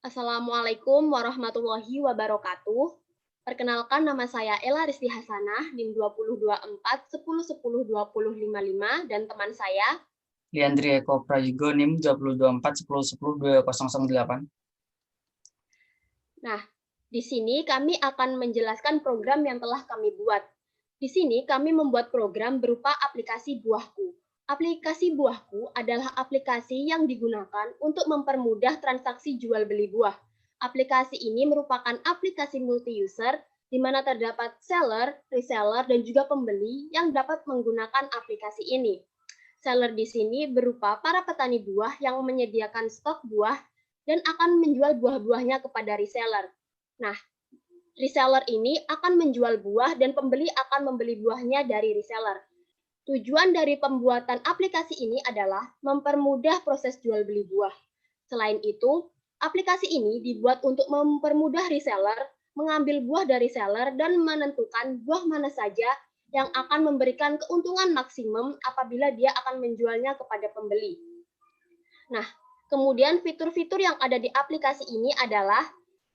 Assalamualaikum warahmatullahi wabarakatuh. Perkenalkan nama saya Ella Rizky Hasanah, NIM 2024 10 10 20 55 dan teman saya. Leandri Eko Prayogo NIM 2024 10 10 2008. Nah, di sini kami akan menjelaskan program yang telah kami buat. Di sini kami membuat program berupa aplikasi Buahku. Aplikasi Buahku adalah aplikasi yang digunakan untuk mempermudah transaksi jual beli buah. Aplikasi ini merupakan aplikasi multi-user di mana terdapat seller, reseller, dan juga pembeli yang dapat menggunakan aplikasi ini. Seller di sini berupa para petani buah yang menyediakan stok buah dan akan menjual buah-buahnya kepada reseller. Nah, reseller ini akan menjual buah dan pembeli akan membeli buahnya dari reseller. Tujuan dari pembuatan aplikasi ini adalah mempermudah proses jual beli buah. Selain itu, aplikasi ini dibuat untuk mempermudah reseller mengambil buah dari seller dan menentukan buah mana saja yang akan memberikan keuntungan maksimum apabila dia akan menjualnya kepada pembeli. Nah, kemudian fitur-fitur yang ada di aplikasi ini adalah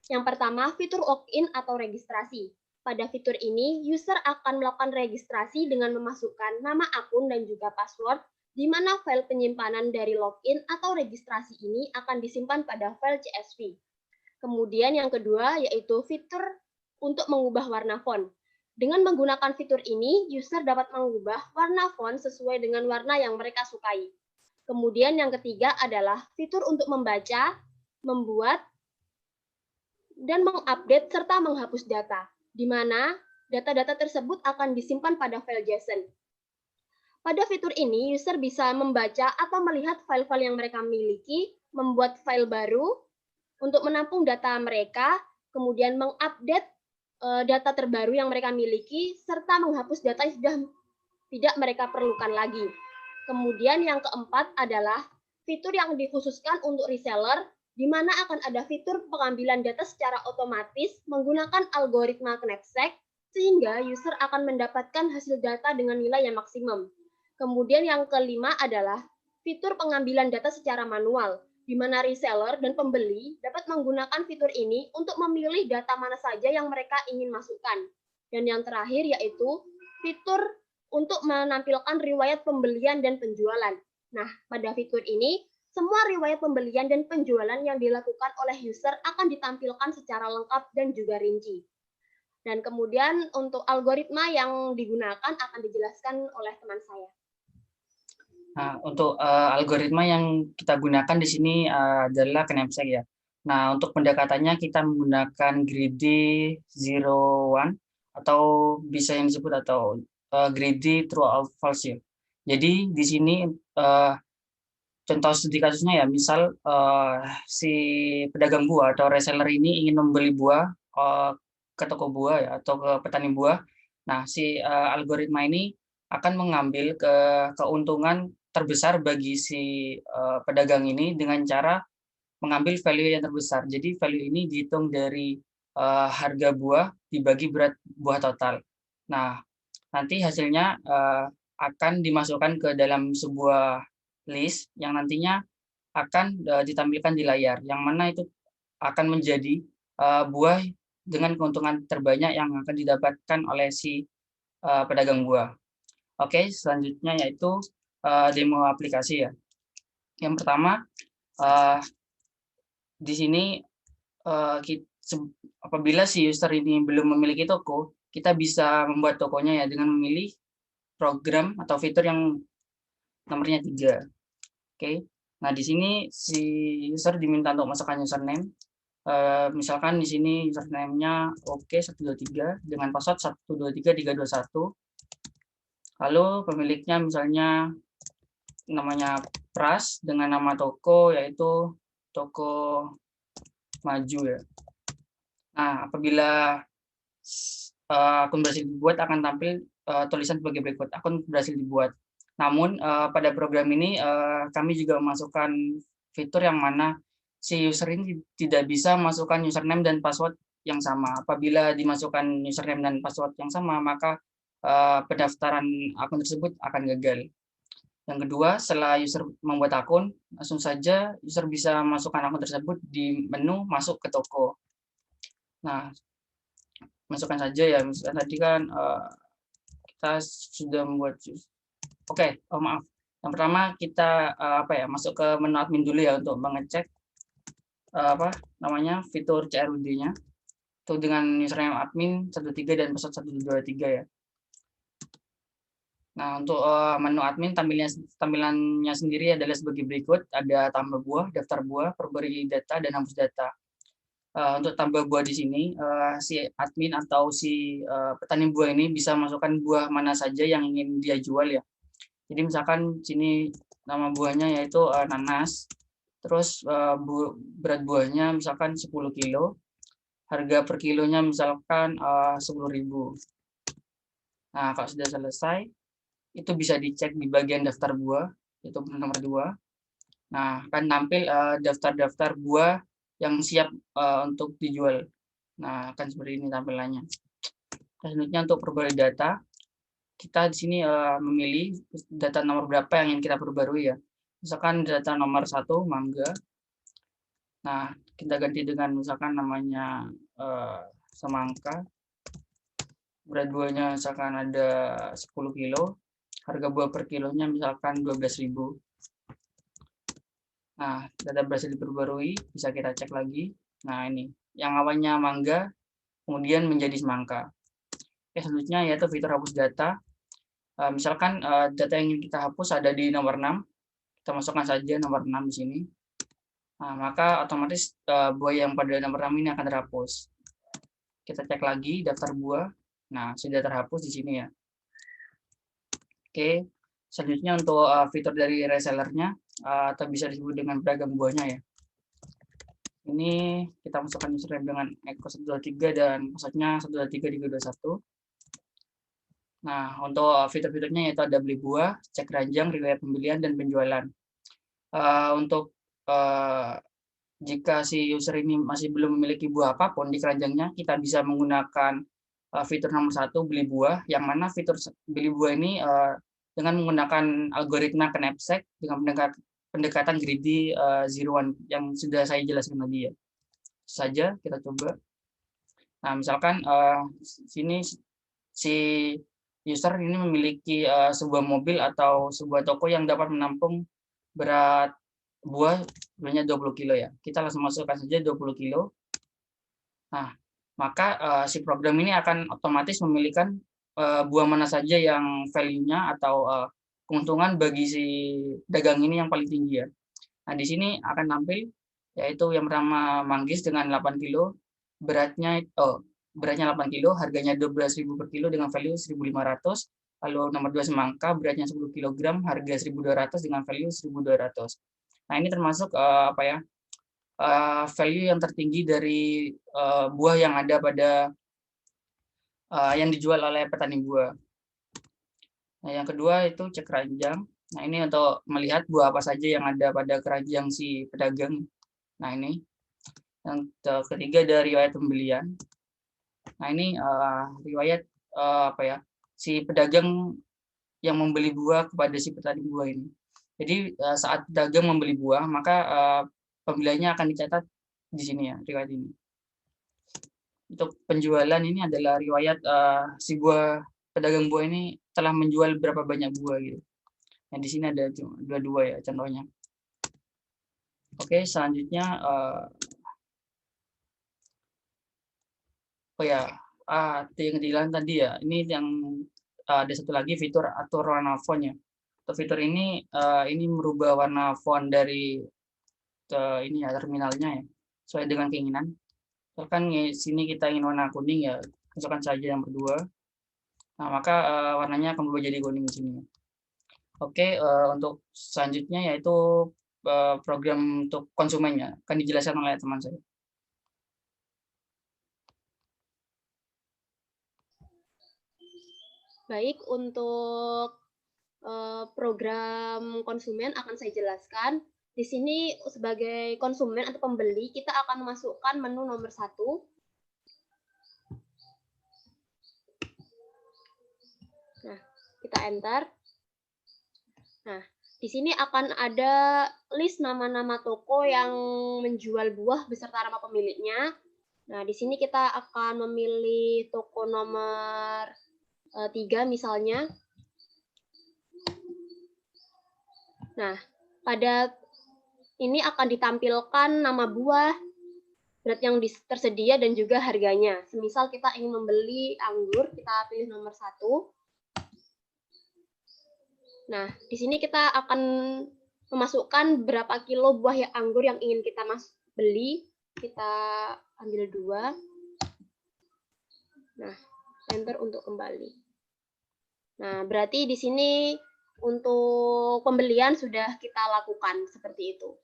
yang pertama, fitur login atau registrasi. Pada fitur ini, user akan melakukan registrasi dengan memasukkan nama akun dan juga password, di mana file penyimpanan dari login atau registrasi ini akan disimpan pada file CSV. Kemudian yang kedua, yaitu fitur untuk mengubah warna font. Dengan menggunakan fitur ini, user dapat mengubah warna font sesuai dengan warna yang mereka sukai. Kemudian yang ketiga adalah fitur untuk membaca, membuat, dan mengupdate serta menghapus data, di mana data-data tersebut akan disimpan pada file JSON. Pada fitur ini, user bisa membaca atau melihat file-file yang mereka miliki, membuat file baru untuk menampung data mereka, kemudian mengupdate data terbaru yang mereka miliki, serta menghapus data yang sudah tidak mereka perlukan lagi. Kemudian yang keempat adalah fitur yang dikhususkan untuk reseller, di mana akan ada fitur pengambilan data secara otomatis menggunakan algoritma Knapsack, sehingga user akan mendapatkan hasil data dengan nilai yang maksimum. Kemudian yang kelima adalah fitur pengambilan data secara manual, di mana reseller dan pembeli dapat menggunakan fitur ini untuk memilih data mana saja yang mereka ingin masukkan. Dan yang terakhir yaitu fitur untuk menampilkan riwayat pembelian dan penjualan. Nah, pada fitur ini, semua riwayat pembelian dan penjualan yang dilakukan oleh user akan ditampilkan secara lengkap dan juga rinci. Dan kemudian untuk algoritma yang digunakan akan dijelaskan oleh teman saya. Nah, untuk algoritma yang kita gunakan di sini adalah Knapsack ya. Nah, untuk pendekatannya kita menggunakan greedy 01 atau bisa yang disebut atau greedy true or false ya. Jadi di sini contoh studi kasusnya ya, misal si pedagang buah atau reseller ini ingin membeli buah ke toko buah ya atau ke petani buah. Nah, si algoritma ini akan mengambil keuntungan terbesar bagi si pedagang ini dengan cara mengambil value yang terbesar. Jadi value ini dihitung dari harga buah dibagi berat buah total. Nah, nanti hasilnya akan dimasukkan ke dalam sebuah list yang nantinya akan ditampilkan di layar, yang mana itu akan menjadi buah dengan keuntungan terbanyak yang akan didapatkan oleh si pedagang buah. Oke, selanjutnya yaitu demo aplikasi ya. Yang pertama, di sini apabila si user ini belum memiliki toko, kita bisa membuat tokonya ya dengan memilih program atau fitur yang nomornya 3. Oke. Nah, di sini si user diminta untuk masukkan username. Misalkan di sini username-nya oke123 dengan password 123321. Lalu pemiliknya misalnya namanya Pras dengan nama toko yaitu toko maju ya. Nah, apabila akun berhasil dibuat akan tampil tulisan sebagai berikut, akun berhasil dibuat. Namun pada program ini kami juga memasukkan fitur yang mana si user ini tidak bisa masukkan username dan password yang sama. Apabila dimasukkan username dan password yang sama, maka pendaftaran akun tersebut akan gagal. Yang kedua, setelah user membuat akun, langsung saja user bisa masukkan akun tersebut di menu masuk ke toko. Nah, masukkan saja ya, misalnya tadi kan kita sudah membuat. Oke, maaf. Yang pertama kita masuk ke menu admin dulu ya untuk mengecek fitur CRUD-nya. Itu dengan username admin 13 dan password 123 ya. Nah, untuk menu admin tampilannya sendiri adalah sebagai berikut. Ada tambah buah, daftar buah, perbarui data, dan hapus data. Untuk tambah buah di sini, si admin atau si petani buah ini bisa masukkan buah mana saja yang ingin dia jual ya. Jadi misalkan sini nama buahnya yaitu nanas, terus berat buahnya misalkan 10 kilo, harga per kilonya misalkan 10.000. Nah, kalau sudah selesai, itu bisa dicek di bagian daftar buah, itu nomor 2. Nah, akan tampil daftar-daftar buah yang siap untuk dijual. Nah, akan seperti ini tampilannya. Selanjutnya untuk perbarui data, kita di sini memilih data nomor berapa yang ingin kita perbarui ya. Misalkan data nomor 1, mangga. Nah, kita ganti dengan misalkan namanya semangka. Berat buahnya misalkan ada 10 kilo. Harga buah per kilonya misalkan 12.000. Nah, data berhasil diperbarui, bisa kita cek lagi. Nah, ini yang awalnya mangga kemudian menjadi semangka. Oke, selanjutnya yaitu fitur hapus data. Misalkan data yang ingin kita hapus ada di nomor 6, kita masukkan saja nomor 6 di sini. Nah, maka otomatis buah yang pada nomor 6 ini akan terhapus. Kita cek lagi daftar buah. Nah, sudah terhapus di sini ya. Oke, selanjutnya untuk fitur dari resellernya atau bisa disebut dengan pedagang buahnya ya. Ini kita masukkan username dengan Eko 123 dan passwordnya 123.321. Nah, untuk fitur-fiturnya yaitu ada beli buah, cek ranjang, riwayat pembelian, dan penjualan. Untuk jika si user ini masih belum memiliki buah apapun di keranjangnya, kita bisa menggunakan fitur nomor 1, beli buah, yang mana fitur beli buah ini dengan menggunakan algoritma knapsack dengan pendekatan greedy 01 yang sudah saya jelaskan tadi ya. Saja kita coba. Nah, misalkan sini si user ini memiliki sebuah mobil atau sebuah toko yang dapat menampung berat buah sebenarnya 20 kilo ya. Kita langsung masukkan saja 20 kilo. Nah, maka si program ini akan otomatis memilihkan buah mana saja yang value-nya atau keuntungan bagi si dagang ini yang paling tinggi ya. Nah, di sini akan tampil yaitu yang pertama manggis dengan 8 kilo, beratnya 8 kilo, harganya 12.000 per kilo dengan value 1.500. Lalu nomor 2 semangka, beratnya 10 kg, harga 1.200 dengan value 1.200. Nah, ini termasuk value yang tertinggi dari buah yang ada pada yang dijual oleh petani buah. Nah, yang kedua itu cek keranjang. Nah, ini untuk melihat buah apa saja yang ada pada keranjang si pedagang. Nah, ini. Yang ketiga dari riwayat pembelian. Nah, ini riwayat si pedagang yang membeli buah kepada si petani buah ini. Jadi saat pedagang membeli buah, maka pembeliannya akan dicatat di sini ya, riwayat ini. Untuk penjualan ini adalah riwayat si buah pedagang buah ini telah menjual berapa banyak buah gitu. Nah, di sini ada dua ya contohnya. Oke, selanjutnya yang dibilang tadi ya, ini yang ada satu lagi fitur atur warna font ya. Untuk fitur ini merubah warna font dari ini ya terminalnya ya, sesuai dengan keinginan. Misalkan di sini kita ingin warna kuning ya, masukkan saja yang berdua. Nah, maka warnanya akan berubah jadi kuning di sini. Oke, untuk selanjutnya yaitu program untuk konsumennya akan dijelaskan oleh teman saya. Baik, untuk program konsumen akan saya jelaskan. Di sini sebagai konsumen atau pembeli, kita akan masukkan menu nomor 1. Nah, kita enter. Nah, Di sini akan ada list nama-nama toko yang menjual buah beserta nama pemiliknya. Nah, di sini kita akan memilih toko nomor 3 misalnya. Nah, pada ini akan ditampilkan nama buah, berat yang tersedia, dan juga harganya. Semisal kita ingin membeli anggur, kita pilih nomor 1. Nah, di sini kita akan memasukkan berapa kilo buah anggur yang ingin kita beli. Kita ambil 2. Nah, enter untuk kembali. Nah, berarti di sini untuk pembelian sudah kita lakukan seperti itu.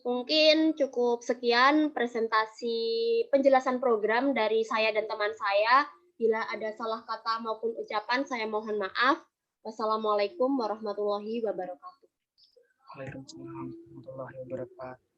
Mungkin cukup sekian presentasi penjelasan program dari saya dan teman saya. Bila ada salah kata maupun ucapan, saya mohon maaf. Wassalamualaikum warahmatullahi wabarakatuh. Waalaikumsalam warahmatullahi wabarakatuh.